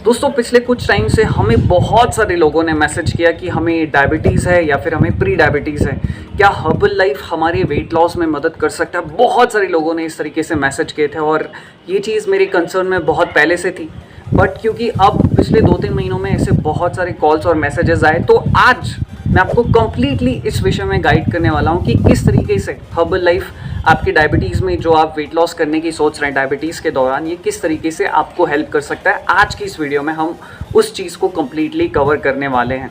दोस्तों पिछले कुछ टाइम से हमें बहुत सारे लोगों ने मैसेज किया कि हमें डायबिटीज़ है या फिर हमें प्री डायबिटीज़ है, क्या हर्बल लाइफ हमारे वेट लॉस में मदद कर सकता है। बहुत सारे लोगों ने इस तरीके से मैसेज किए थे और ये चीज़ मेरे कंसर्न में बहुत पहले से थी, बट क्योंकि अब पिछले 2-3 महीनों में ऐसे बहुत सारे कॉल्स और मैसेजेस आए, तो आज मैं आपको कम्प्लीटली इस विषय में गाइड करने वाला हूँ कि किस तरीके से हर्बल लाइफ आपकी डायबिटीज़ में, जो आप वेट लॉस करने की सोच रहे हैं डायबिटीज़ के दौरान, ये किस तरीके से आपको हेल्प कर सकता है। आज की इस वीडियो में हम उस चीज़ को कम्प्लीटली कवर करने वाले हैं।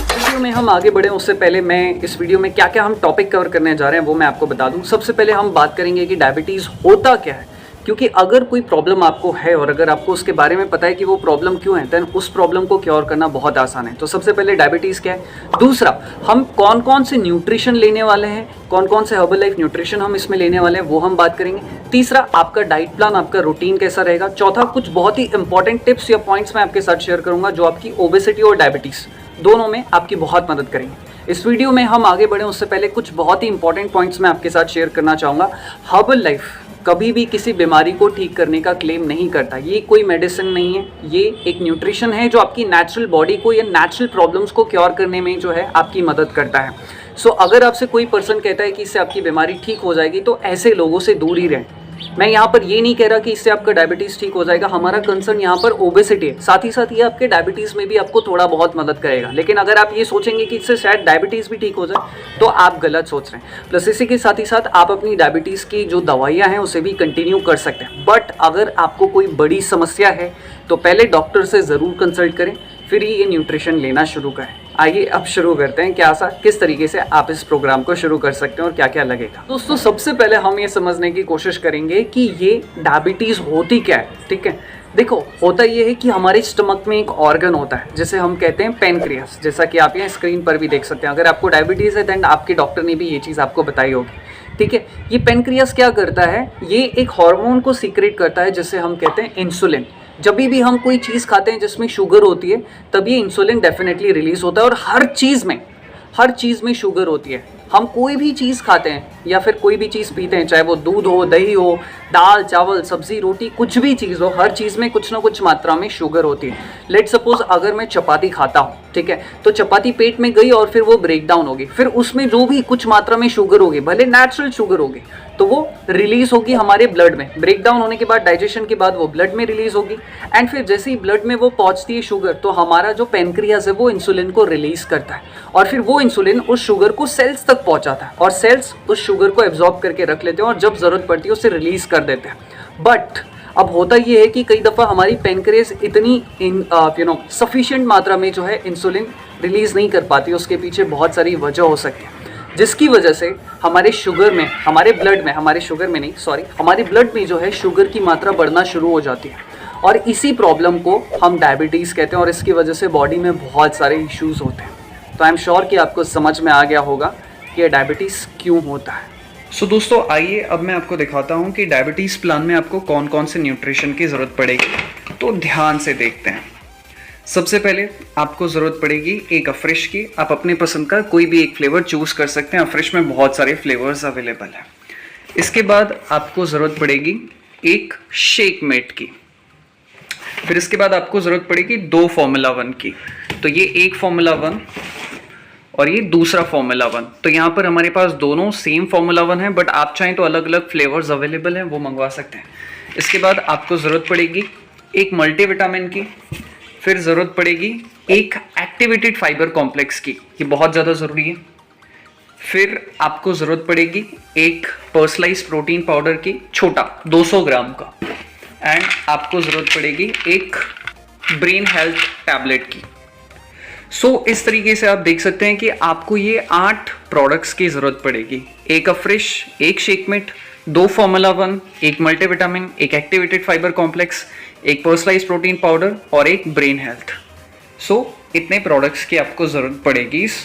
वीडियो में हम आगे बढ़े उससे पहले मैं इस वीडियो में क्या क्या हम टॉपिक कवर करने जा रहे हैं वो मैं आपको बता दूं। सबसे पहले हम बात करेंगे कि डायबिटीज़ होता क्या है, क्योंकि अगर कोई प्रॉब्लम आपको है और अगर आपको उसके बारे में पता है कि वो प्रॉब्लम क्यों है, देन उस प्रॉब्लम को क्योर करना बहुत आसान है। तो सबसे पहले डायबिटीज़ क्या है, दूसरा हम कौन कौन से न्यूट्रिशन लेने वाले हैं, कौन कौन से हर्बल लाइफ न्यूट्रिशन हम इसमें लेने वाले हैं वो हम बात करेंगे। तीसरा आपका डाइट प्लान, आपका रूटीन कैसा रहेगा। चौथा कुछ बहुत ही इंपॉर्टेंट टिप्स या पॉइंट्स मैं आपके साथ शेयर करूंगा जो आपकी ओबेसिटी और डायबिटीज़ दोनों में आपकी बहुत मदद करेंगे। इस वीडियो में हम आगे बढ़े उससे पहले कुछ बहुत ही इंपॉर्टेंट पॉइंट्स मैं आपके साथ शेयर करना चाहूँगा। हर्बल लाइफ कभी भी किसी बीमारी को ठीक करने का क्लेम नहीं करता, ये कोई मेडिसिन नहीं है, ये एक न्यूट्रिशन है जो आपकी नेचुरल बॉडी को या नेचुरल प्रॉब्लम्स को क्योर करने में जो है आपकी मदद करता है। सो अगर आपसे कोई पर्सन कहता है कि इससे आपकी बीमारी ठीक हो जाएगी, तो ऐसे लोगों से दूर ही रहें। मैं यहाँ पर ये नहीं कह रहा कि इससे आपका डायबिटीज़ ठीक हो जाएगा, हमारा कंसर्न यहाँ पर ओबेसिटी है, साथ ही साथ ये आपके डायबिटीज़ में भी आपको थोड़ा बहुत मदद करेगा। लेकिन अगर आप ये सोचेंगे कि इससे शायद डायबिटीज़ भी ठीक हो जाए, तो आप गलत सोच रहे हैं। प्लस इसी के साथ ही साथ आप अपनी डायबिटीज़ की जो दवाइयाँ हैं उसे भी कंटिन्यू कर सकते हैं। बट अगर आपको कोई बड़ी समस्या है तो पहले डॉक्टर से ज़रूर कंसल्ट करें, फिर ये न्यूट्रिशन लेना शुरू करें। आइए अब शुरू करते हैं किस तरीके से आप इस प्रोग्राम को शुरू कर सकते हैं और क्या क्या लगेगा। दोस्तों सबसे पहले हम ये समझने की कोशिश करेंगे कि ये डायबिटीज़ होती क्या है। ठीक है, देखो होता ये है कि हमारे स्टमक में एक ऑर्गन होता है जिसे हम कहते हैं पेनक्रियास, जैसा कि आप यहाँ स्क्रीन पर भी देख सकते हैं। अगर आपको डायबिटीज़ है दैन आपके डॉक्टर ने भी ये चीज़ आपको बताई होगी। ठीक है, ये पेनक्रियास क्या करता है, ये एक हार्मोन को सीक्रेट करता है जिसे हम कहते हैं इंसुलिन। जब भी हम कोई चीज़ खाते हैं जिसमें शुगर होती है, तब ये इंसुलिन डेफिनेटली रिलीज होता है। और हर चीज़ में शुगर होती है। हम कोई भी चीज़ खाते हैं या फिर कोई भी चीज़ पीते हैं, चाहे वो दूध हो, दही हो, दाल चावल सब्जी रोटी, कुछ भी चीज़ हो, हर चीज़ में कुछ ना कुछ मात्रा में शुगर होती है। लेट सपोज अगर मैं चपाती खाता हूँ, ठीक है, तो चपाती पेट में गई और फिर वो ब्रेक डाउन होगी, फिर उसमें जो भी कुछ मात्रा में शुगर होगी, भले नेचुरल शुगर होगी, तो वो रिलीज होगी हमारे ब्लड में। ब्रेक डाउन होने के बाद, डाइजेशन के बाद वो ब्लड में रिलीज होगी। एंड फिर जैसे ही ब्लड में वो पहुंचती है शुगर, तो हमारा जो पेनक्रियास है वो इंसुलिन को रिलीज करता है और फिर वो इंसुलिन उस शुगर को सेल्स तक पहुंचाता है और सेल्स उस शुगर को एब्जॉर्ब करके रख लेते हैं और जब जरूरत पड़ती है उसे रिलीज कर देते हैं। बट अब होता ये है कि कई दफ़ा हमारी पेनक्रियास इतनी सफिशिएंट मात्रा में जो है इंसुलिन रिलीज नहीं कर पाती। उसके पीछे बहुत सारी वजह हो सकती है, जिसकी वजह से हमारे ब्लड में जो है शुगर की मात्रा बढ़ना शुरू हो जाती है और इसी प्रॉब्लम को हम डायबिटीज़ कहते हैं और इसकी वजह से बॉडी में बहुत सारे इश्यूज होते हैं। तो आई एम श्योर कि आपको समझ में आ गया होगा कि ये डायबिटीज़ क्यों होता है। सो दोस्तों आइए अब मैं आपको दिखाता हूँ कि डायबिटीज़ प्लान में आपको कौन कौन से न्यूट्रिशन की ज़रूरत पड़ेगी। तो ध्यान से देखते हैं। सबसे पहले आपको ज़रूरत पड़ेगी एक अफ्रेश की। आप अपने पसंद का कोई भी एक फ्लेवर चूज़ कर सकते हैं, अफ्रेश में बहुत सारे फ्लेवर्स अवेलेबल हैं। इसके बाद आपको ज़रूरत पड़ेगी एक शेक मेट की। फिर इसके बाद आपको ज़रूरत पड़ेगी 2 फार्मूला 1 की। तो ये एक फार्मूला 1 और ये दूसरा फार्मूला 1। तो यहाँ पर हमारे पास दोनों सेम फार्मूला 1 है, बट आप चाहें तो अलग अलग फ्लेवर्स अवेलेबल हैं, वो मंगवा सकते हैं। इसके बाद आपको ज़रूरत पड़ेगी एक मल्टीविटामिन की। फिर ज़रूरत पड़ेगी एक एक्टिवेटेड फाइबर कॉम्प्लेक्स की, ये बहुत ज़्यादा ज़रूरी है। फिर आपको ज़रूरत पड़ेगी एक पर्सनलाइज्ड प्रोटीन पाउडर की, छोटा 200 ग्राम का। एंड आपको ज़रूरत पड़ेगी एक ब्रेन हेल्थ टैबलेट की। सो इस तरीके से आप देख सकते हैं कि आपको ये 8 प्रोडक्ट्स की ज़रूरत पड़ेगी। एक अफ्रेश, एक शेकमेट, 2 फार्मूला 1, एक मल्टीविटामिन, एक एक्टिवेटेड फाइबर कॉम्प्लेक्स, एक पर्सनलाइज्ड प्रोटीन पाउडर और एक ब्रेन हेल्थ। सो इतने प्रोडक्ट्स की आपको ज़रूरत पड़ेगी इस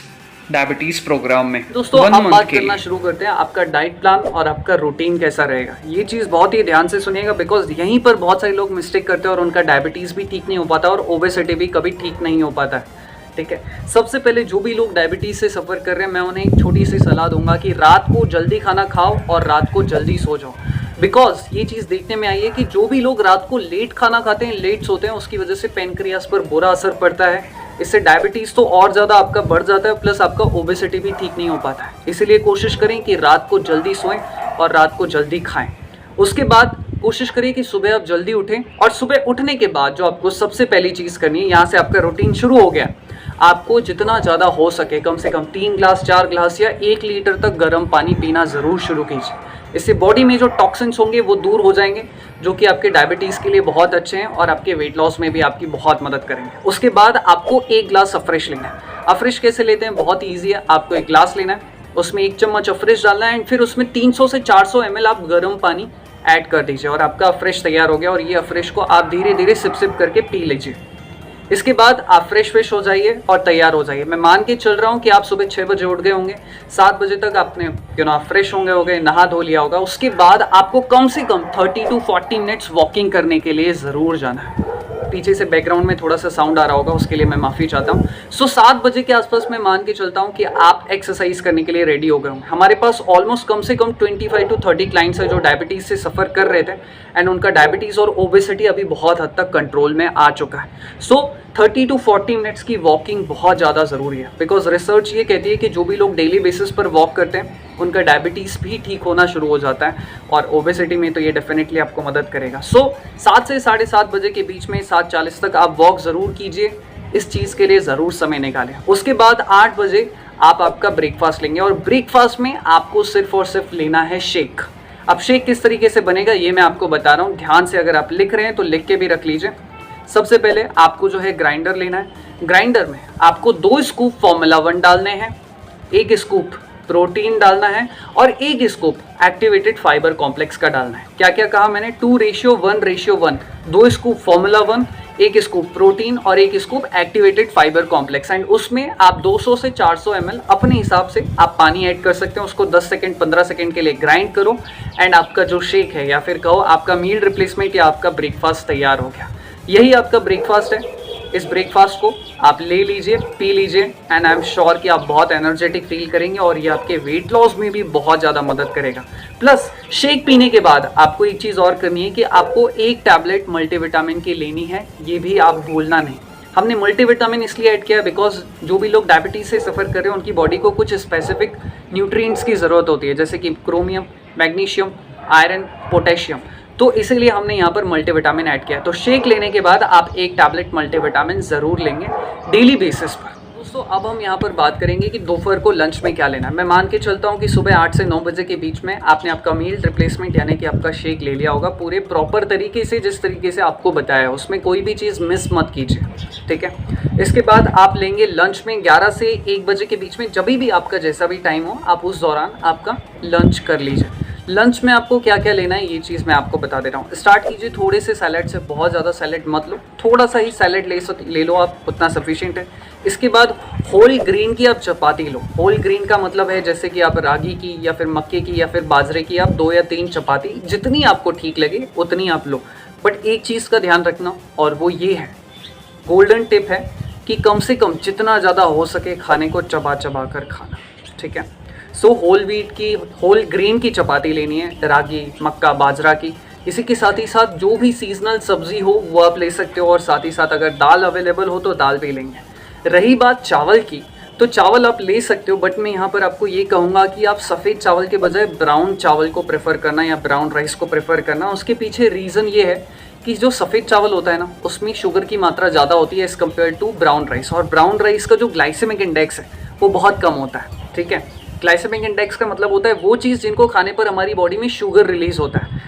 डायबिटीज़ प्रोग्राम में। दोस्तों अब बात करना शुरू करते हैं आपका डाइट प्लान और आपका रूटीन कैसा रहेगा। ये चीज़ बहुत ही ध्यान से सुनिएगा, बिकॉज यहीं पर बहुत सारे लोग मिस्टेक करते हैं और उनका डायबिटीज़ भी ठीक नहीं हो पाता और ओबेसिटी भी कभी ठीक नहीं हो पाता है। ठीक है, सबसे पहले जो भी लोग डायबिटीज़ से सफ़र कर रहे हैं, मैं उन्हें एक छोटी सी सलाह दूंगा कि रात को जल्दी खाना खाओ और रात को जल्दी सो जाओ। बिकॉज ये चीज़ देखने में आई है कि जो भी लोग रात को लेट खाना खाते हैं, लेट सोते हैं, उसकी वजह से पेनक्रियास पर बुरा असर पड़ता है। इससे डायबिटीज़ तो और ज़्यादा आपका बढ़ जाता है, प्लस आपका ओबेसिटी भी ठीक नहीं हो पाता है। इसीलिए कोशिश करें कि रात को जल्दी सोएं और रात को जल्दी खाएं। उसके बाद कोशिश करिए कि सुबह आप जल्दी उठें, और सुबह उठने के बाद जो आपको सबसे पहली चीज़ करनी है, यहाँ से आपका रूटीन शुरू हो गया, आपको जितना ज़्यादा हो सके कम से कम 3 ग्लास 4 ग्लास या 1 लीटर तक गर्म पानी पीना ज़रूर शुरू कीजिए। इससे बॉडी में जो टॉक्सिन्स होंगे वो दूर हो जाएंगे, जो कि आपके डायबिटीज़ के लिए बहुत अच्छे हैं और आपके वेट लॉस में भी आपकी बहुत मदद करेंगे। उसके बाद आपको 1 ग्लास अफ्रेश लेना है। अफ्रेश कैसे लेते हैं, बहुत ईजी है। आपको 1 ग्लास लेना है, उसमें 1 चम्मच अफ्रेश डालना है, एंड फिर उसमें 300 से 400 ml आप गर्म पानी ऐड कर दीजिए और आपका अफ्रेश तैयार हो गया। और ये अफ्रेश को आप धीरे धीरे सिप सिप करके पी लीजिए। इसके बाद आप फ्रेश हो जाइए और तैयार हो जाइए। मैं मान के चल रहा हूँ कि आप सुबह 6 बजे उठ गए होंगे, 7 बजे तक आपने फ्रेश होंगे, नहा धो लिया होगा। उसके बाद आपको कम से कम 30 to 40 मिनट्स वॉकिंग करने के लिए ज़रूर जाना है। पीछे से बैकग्राउंड में थोड़ा सा साउंड आ रहा होगा, उसके लिए मैं माफ़ी चाहता हूँ। 7 बजे के आसपास मैं मान के चलता हूँ कि आप एक्सरसाइज करने के लिए रेडी हो गए होंगे। हमारे पास ऑलमोस्ट कम से कम 25 to 30 क्लाइंट्स हैं जो डायबिटीज़ से सफ़र कर रहे थे, एंड उनका डायबिटीज़ और ओबेसिटी अभी बहुत हद तक कंट्रोल में आ चुका है। 30 to 40 मिनट्स की वॉकिंग बहुत ज़्यादा ज़रूरी है, बिकॉज रिसर्च ये कहती है कि जो भी लोग डेली बेसिस पर वॉक करते हैं उनका डायबिटीज़ भी ठीक होना शुरू हो जाता है, और ओबेसिटी में तो ये डेफिनेटली आपको मदद करेगा। 7 से 7:30 बजे के बीच में 7:40 तक आप वॉक ज़रूर कीजिए। इस चीज़ के लिए ज़रूर समय निकालें। उसके बाद 8 बजे आप आपका ब्रेकफास्ट लेंगे, और ब्रेकफास्ट में आपको सिर्फ और सिर्फ लेना है शेक। अब शेक किस तरीके से बनेगा ये मैं आपको बता रहा हूँ, ध्यान से अगर आप लिख रहे हैं तो लिख के भी रख लीजिए। सबसे पहले आपको जो है ग्राइंडर लेना है। ग्राइंडर में आपको 2 स्कूप फॉर्मूला 1 डालने हैं, 1 स्कूप प्रोटीन डालना है, और 1 स्कूप एक्टिवेटेड फाइबर कॉम्प्लेक्स का डालना है। क्या क्या कहा मैंने, 2:1:1, 2 स्कूप फॉर्मूला 1, 1 स्कूप प्रोटीन और 1 scoop activated fibre complex. And उसमें आप 200 से 400 ml अपने हिसाब से आप पानी ऐड कर सकते हैं। उसको 10 सेकेंड 15 सेकेंड के लिए ग्राइंड करो, एंड आपका जो शेक है, या फिर कहो आपका मील रिप्लेसमेंट या आपका ब्रेकफास्ट तैयार हो गया। यही आपका ब्रेकफास्ट है। इस ब्रेकफास्ट को आप ले लीजिए, पी लीजिए, एंड आई एम श्योर कि आप बहुत एनर्जेटिक फील करेंगे, और ये आपके वेट लॉस में भी बहुत ज़्यादा मदद करेगा। प्लस शेक पीने के बाद आपको एक चीज़ और करनी है कि आपको 1 टैबलेट मल्टीविटामिन की लेनी है, ये भी आप भूलना नहीं। हमने मल्टीविटामिन इसलिए ऐड किया बिकॉज जो भी लोग डायबिटीज़ से सफ़र कर रहे हैं उनकी बॉडी को कुछ स्पेसिफिक न्यूट्रिएंट्स की ज़रूरत होती है, जैसे कि क्रोमियम, मैग्नीशियम, आयरन, पोटेशियम। तो इसीलिए हमने यहाँ पर मल्टीविटामिन ऐड किया। तो शेक लेने के बाद आप 1 टैबलेट मल्टीविटामिन ज़रूर लेंगे डेली बेसिस पर। दोस्तों अब हम यहाँ पर बात करेंगे कि दोपहर को लंच में क्या लेना है। मैं मान के चलता हूँ कि सुबह 8 से 9 बजे के बीच में आपने आपका मील रिप्लेसमेंट यानी कि आपका शेक ले लिया होगा पूरे प्रॉपर तरीके से, जिस तरीके से आपको बताया है, उसमें कोई भी चीज़ मिस मत कीजिए, ठीक है। इसके बाद आप लेंगे लंच में 11 से 1 बजे के बीच में, जब भी आपका जैसा भी टाइम हो आप उस दौरान आपका लंच कर लीजिए। लंच में आपको क्या क्या लेना है ये चीज़ मैं आपको बता दे रहा हूँ। स्टार्ट कीजिए थोड़े से सैलेड से, बहुत ज़्यादा सैलेड मत लो, थोड़ा सा ही सैलेड ले लो आप, उतना सफिशिएंट है। इसके बाद होल ग्रीन की आप चपाती लो। होल ग्रीन का मतलब है जैसे कि आप रागी की या फिर मक्के की या फिर बाजरे की आप 2 या 3 चपाती, जितनी आपको ठीक लगे उतनी आप लो। बट एक चीज़ का ध्यान रखना, और वो ये है, गोल्डन टिप है कि कम से कम जितना ज़्यादा हो सके खाने को चबा चबा कर खाना, ठीक है। होल व्हीट की, होल ग्रेन की चपाती लेनी है, रागी, मक्का, बाजरा की। इसी के साथ ही साथ जो भी सीजनल सब्जी हो वो आप ले सकते हो, और साथ ही साथ अगर दाल अवेलेबल हो तो दाल भी लेंगे। रही बात चावल की, तो चावल आप ले सकते हो, बट मैं यहाँ पर आपको ये कहूँगा कि आप सफ़ेद चावल के बजाय ब्राउन चावल को प्रेफर करना या ब्राउन राइस को प्रेफर करना। उसके पीछे रीज़न ये है कि जो सफ़ेद चावल होता है ना, उसमें शुगर की मात्रा ज़्यादा होती है as compare to brown rice, और ब्राउन राइस का जो ग्लाइसेमिक इंडेक्स है वो बहुत कम होता है, ठीक है। ग्लाइसेमिक इंडेक्स का मतलब होता है वो चीज़ जिनको खाने पर हमारी बॉडी में शुगर रिलीज होता है।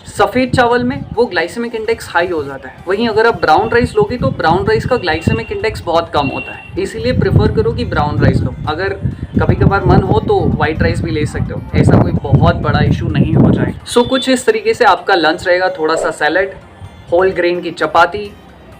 सफ़ेद चावल में वो ग्लाइसेमिक इंडेक्स हाई हो जाता है। वहीं अगर आप ब्राउन राइस लोगे तो ब्राउन राइस का ग्लाइसेमिक इंडेक्स बहुत कम होता है, इसीलिए प्रेफर करो कि ब्राउन राइस लो। अगर कभी कभार मन हो तो वाइट राइस भी ले सकते हो, ऐसा कोई बहुत बड़ा इशू नहीं हो जाएगा। कुछ इस तरीके से आपका लंच रहेगा, थोड़ा सा सैलड, होल ग्रेन की चपाती,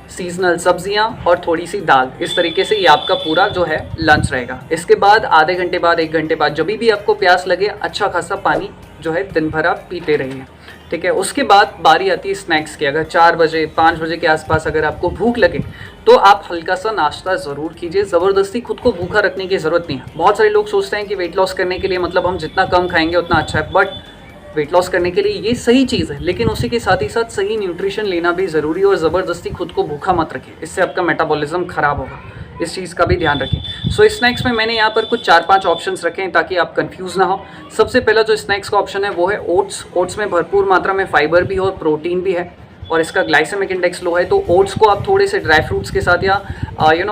सीजनल सब्जियां और थोड़ी सी दाल। इस तरीके से ये आपका पूरा जो है लंच रहेगा। इसके बाद आधे घंटे बाद, 1 घंटे बाद, जब भी आपको प्यास लगे, अच्छा खासा पानी जो है दिन भर आप पीते रहिए, ठीक है। उसके बाद बारी आती है स्नैक्स की। अगर 4 बजे 5 बजे के आसपास अगर आपको भूख लगे तो आप हल्का सा नाश्ता ज़रूर कीजिए। ज़बरदस्ती खुद को भूखा रखने की ज़रूरत नहीं है। बहुत सारे लोग सोचते हैं कि वेट लॉस करने के लिए मतलब हम जितना कम खाएंगे उतना अच्छा है, बट वेट लॉस करने के लिए ये सही चीज़ है, लेकिन उसी के साथ ही साथ सही न्यूट्रिशन लेना भी ज़रूरी है और ज़बरदस्ती खुद को भूखा मत रखें, इससे आपका मेटाबॉलिज्म ख़राब होगा। इस चीज़ का भी ध्यान रखें। सो स्नैक्स में मैंने यहाँ पर कुछ 4-5 ऑप्शंस रखे हैं ताकि आप कंफ्यूज ना हो। सबसे पहला जो स्नैक्स का ऑप्शन है वो है ओट्स। ओट्स में भरपूर मात्रा में फाइबर भी है और प्रोटीन भी है और इसका ग्लाइसेमिक इंडेक्स लो है, तो ओट्स को आप थोड़े से ड्राई फ्रूट्स के साथ या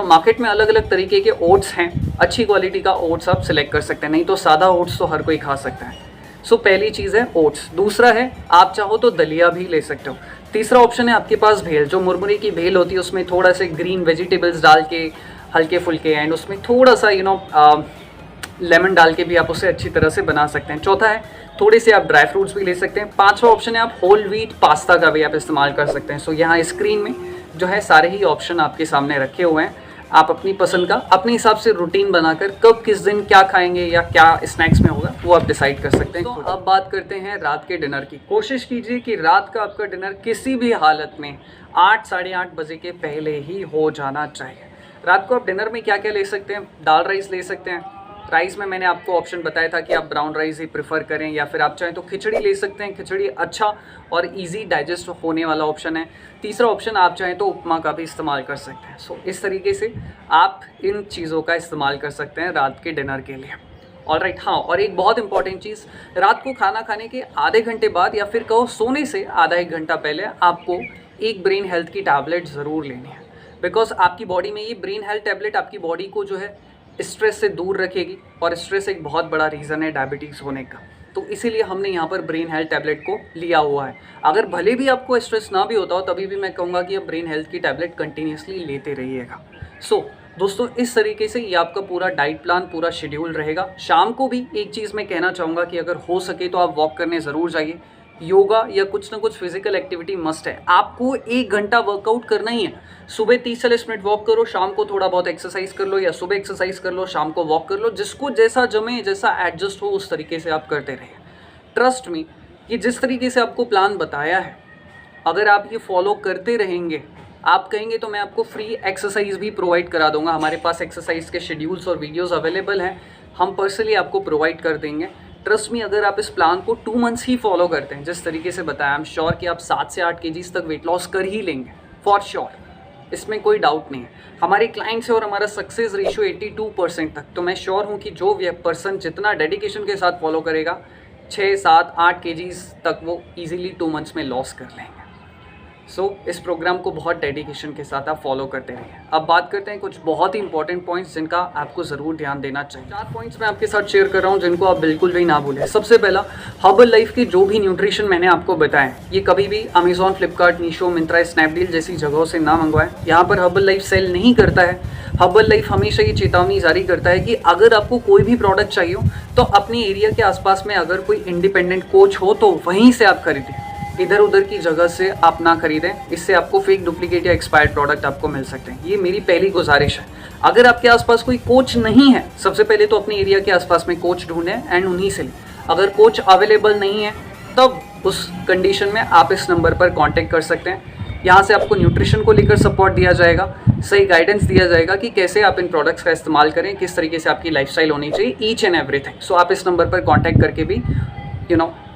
मार्केट में अलग अलग तरीके के ओट्स हैं, अच्छी क्वालिटी का ओट्स आप सिलेक्ट कर सकते हैं, नहीं तो सादा ओट्स तो हर कोई खा सकता है। सो पहली चीज़ है ओट्स। दूसरा है आप चाहो तो दलिया भी ले सकते हो। तीसरा ऑप्शन है आपके पास भेल, जो मुरमुरे की भेल होती है उसमें थोड़ा से ग्रीन वेजिटेबल्स डाल के हल्के फुल्के एंड उसमें थोड़ा सा लेमन डाल के भी आप उसे अच्छी तरह से बना सकते हैं। चौथा है थोड़े से आप ड्राई फ्रूट्स भी ले सकते हैं। पांचवा ऑप्शन है आप होल व्हीट पास्ता का भी आप इस्तेमाल कर सकते हैं। सो यहाँ स्क्रीन में जो है सारे ही ऑप्शन आपके सामने रखे हुए हैं, आप अपनी पसंद का अपने हिसाब से रूटीन बनाकर कब किस दिन क्या खाएंगे या क्या स्नैक्स में होगा वो आप डिसाइड कर सकते हैं। तो अब बात करते हैं रात के डिनर की। कोशिश कीजिए कि रात का आपका डिनर किसी भी हालत में 8 साढ़े 8 बजे के पहले ही हो जाना चाहिए। रात को आप डिनर में क्या क्या ले सकते हैं? दाल राइस ले सकते हैं। राइस में मैंने आपको ऑप्शन बताया था कि आप ब्राउन राइस ही प्रेफर करें, या फिर आप चाहें तो खिचड़ी ले सकते हैं। खिचड़ी अच्छा और इजी डाइजेस्ट होने वाला ऑप्शन है। तीसरा ऑप्शन आप चाहें तो उपमा का भी इस्तेमाल कर सकते हैं। सो इस तरीके से आप इन चीज़ों का इस्तेमाल कर सकते हैं रात के डिनर के लिए। ऑलराइट, हाँ, और एक बहुत इंपॉर्टेंट चीज़, रात को खाना खाने के आधे घंटे बाद या फिर कहो सोने से आधा एक घंटा पहले आपको एक ब्रेन हेल्थ की टैबलेट ज़रूर लेनी है, बिकॉज आपकी बॉडी में ये ब्रेन हेल्थ टैबलेट आपकी बॉडी को जो है स्ट्रेस से दूर रखेगी, और स्ट्रेस एक बहुत बड़ा रीज़न है डायबिटीज़ होने का। तो इसीलिए हमने यहाँ पर ब्रेन हेल्थ टैबलेट को लिया हुआ है। अगर भले भी आपको स्ट्रेस ना भी होता हो तभी भी मैं कहूँगा कि आप ब्रेन हेल्थ की टैबलेट कंटिन्यूसली लेते रहिएगा। सो दोस्तों, इस तरीके से ये आपका पूरा डाइट प्लान, पूरा शेड्यूल रहेगा। शाम को भी एक चीज़ मैं कहना चाहूँगा कि अगर हो सके तो आप वॉक करने ज़रूर जाइए। योगा या कुछ ना कुछ फिजिकल एक्टिविटी मस्ट है। आपको 1 घंटा वर्कआउट करना ही है। सुबह 30-40 मिनट वॉक करो, शाम को थोड़ा बहुत एक्सरसाइज कर लो, या सुबह एक्सरसाइज कर लो, शाम को वॉक कर लो। जिसको जैसा जमे, जैसा एडजस्ट हो, उस तरीके से आप करते रहिए। ट्रस्ट मी, ये जिस तरीके से आपको प्लान बताया है, अगर आप ये फॉलो करते रहेंगे, आप कहेंगे तो मैं आपको फ्री एक्सरसाइज भी प्रोवाइड करा दूंगा। हमारे पास एक्सरसाइज के शेड्यूल्स और वीडियोस अवेलेबल हैं, हम पर्सनली आपको प्रोवाइड कर देंगे। ट्रस्ट मी, अगर आप इस प्लान को 2 मंथ्स ही फॉलो करते हैं जिस तरीके से बताया, आई एम श्योर कि आप 7 से 8 kgs तक वेट लॉस कर ही लेंगे, फॉर श्योर। इसमें कोई डाउट नहीं है। हमारे क्लाइंट्स है और हमारा सक्सेस रेशियो 82% तक। तो मैं श्योर हूँ कि जो पर्सन जितना डेडिकेशन के साथ फॉलो करेगा, 6, 7, 8 kgs तक वो ईजिली 2 मंथ्स में लॉस कर लेंगे। सो इस प्रोग्राम को बहुत डेडिकेशन के साथ आप फॉलो करते रहिए। अब बात करते हैं कुछ बहुत ही इंपॉर्टेंट पॉइंट्स जिनका आपको ज़रूर ध्यान देना चाहिए। 4 पॉइंट्स मैं आपके साथ शेयर कर रहा हूँ जिनको आप बिल्कुल भी ना भूलें। सबसे पहला, हर्बल लाइफ के जो भी न्यूट्रिशन मैंने आपको बताएं, ये कभी भी अमेजॉन, फ्लिपकार्ट, मीशो, मिंत्रा, स्नैपडील जैसी जगहों से ना मंगवाएं। यहाँ पर हर्बल लाइफ सेल नहीं करता है। हर्बल लाइफ हमेशा ये चेतावनी जारी करता है कि अगर आपको कोई भी प्रोडक्ट चाहिए हो तो अपने एरिया के आसपास में अगर कोई इंडिपेंडेंट कोच हो तो वहीं से आप खरीदें, इधर उधर की जगह से आप ना खरीदें। इससे आपको फेक, डुप्लीकेट या एक्सपायर्ड प्रोडक्ट आपको मिल सकते हैं। ये मेरी पहली गुजारिश है। अगर आपके आसपास कोई कोच नहीं है, सबसे पहले तो अपने एरिया के आसपास में कोच ढूंढें एंड उन्हीं से लें। अगर कोच अवेलेबल नहीं है तब उस कंडीशन में आप इस नंबर पर कांटेक्ट कर सकते हैं। यहाँ से आपको न्यूट्रिशन को लेकर सपोर्ट दिया जाएगा, सही गाइडेंस दिया जाएगा कि कैसे आप इन प्रोडक्ट्स का इस्तेमाल करें, किस तरीके से आपकी लाइफस्टाइल होनी चाहिए, ईच एंड एवरीथिंग। सो आप इस नंबर पर कांटेक्ट करके भी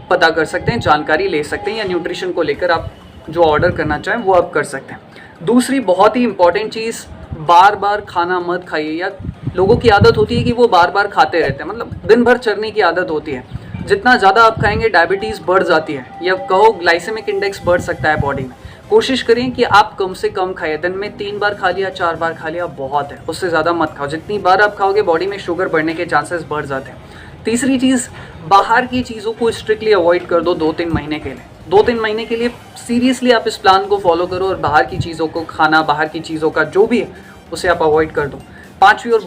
पता कर सकते हैं, जानकारी ले सकते हैं, या न्यूट्रिशन को लेकर आप जो ऑर्डर करना चाहें वो आप कर सकते हैं। दूसरी बहुत ही इंपॉर्टेंट चीज़, बार बार खाना मत खाइए। या लोगों की आदत होती है कि वो बार बार खाते रहते हैं, मतलब दिन भर चरने की आदत होती है। जितना ज़्यादा आप खाएंगे डायबिटीज़ बढ़ जाती है, या कहो ग्लाइसेमिक इंडेक्स बढ़ सकता है बॉडी में। कोशिश करें कि आप कम से कम खाइए। दिन में 3 बार खा लिया, 4 बार खा लिया बहुत है, उससे ज़्यादा मत खाओ। जितनी बार आप खाओगे बॉडी में शुगर बढ़ने के चांसेस बढ़ जाते हैं। तीसरी चीज़, बाहर की चीज़ों को स्ट्रिक्टली अवॉइड कर दो 2-3 महीने के लिए। 2-3 महीने के लिए सीरियसली आप इस प्लान को फॉलो करो और बाहर की चीज़ों को खाना, बाहर की चीज़ों का जो भी है उसे आप अवॉइड कर दो। चौथी और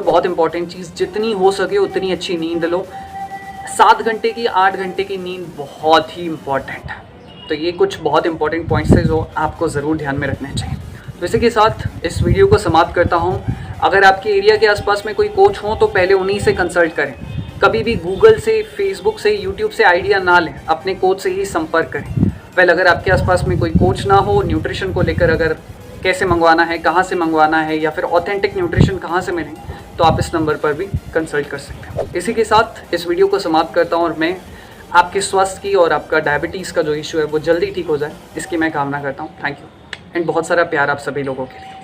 बहुत इंपॉर्टेंट चीज़, जितनी हो सके उतनी अच्छी नींद लो। 7 घंटे की, 8 घंटे की नींद बहुत ही इंपॉर्टेंट है। तो ये कुछ बहुत इंपॉर्टेंट पॉइंट्स है जो आपको ज़रूर ध्यान में रखने चाहिए। तो इसी के साथ इस वीडियो को समाप्त करता हूँ। अगर आपके एरिया के आसपास में कोई कोच हो तो पहले उन्हीं से कंसल्ट करें। कभी भी गूगल से, फेसबुक से, यूट्यूब से आइडिया ना लें, अपने कोच से ही संपर्क करें। अगर आपके आसपास में कोई कोच ना हो, न्यूट्रिशन को लेकर अगर कैसे मंगवाना है, कहाँ से मंगवाना है, या फिर ऑथेंटिक न्यूट्रिशन कहाँ से मिले, तो आप इस नंबर पर भी कंसल्ट कर सकते हैं। इसी के साथ इस वीडियो को समाप्त करता हूँ और मैं आपके स्वास्थ्य की और आपका डायबिटीज़ का जो इशू है वो जल्दी ठीक हो जाए, इसकी मैं कामना करता हूँ। थैंक यू एंड बहुत सारा प्यार आप सभी लोगों के लिए।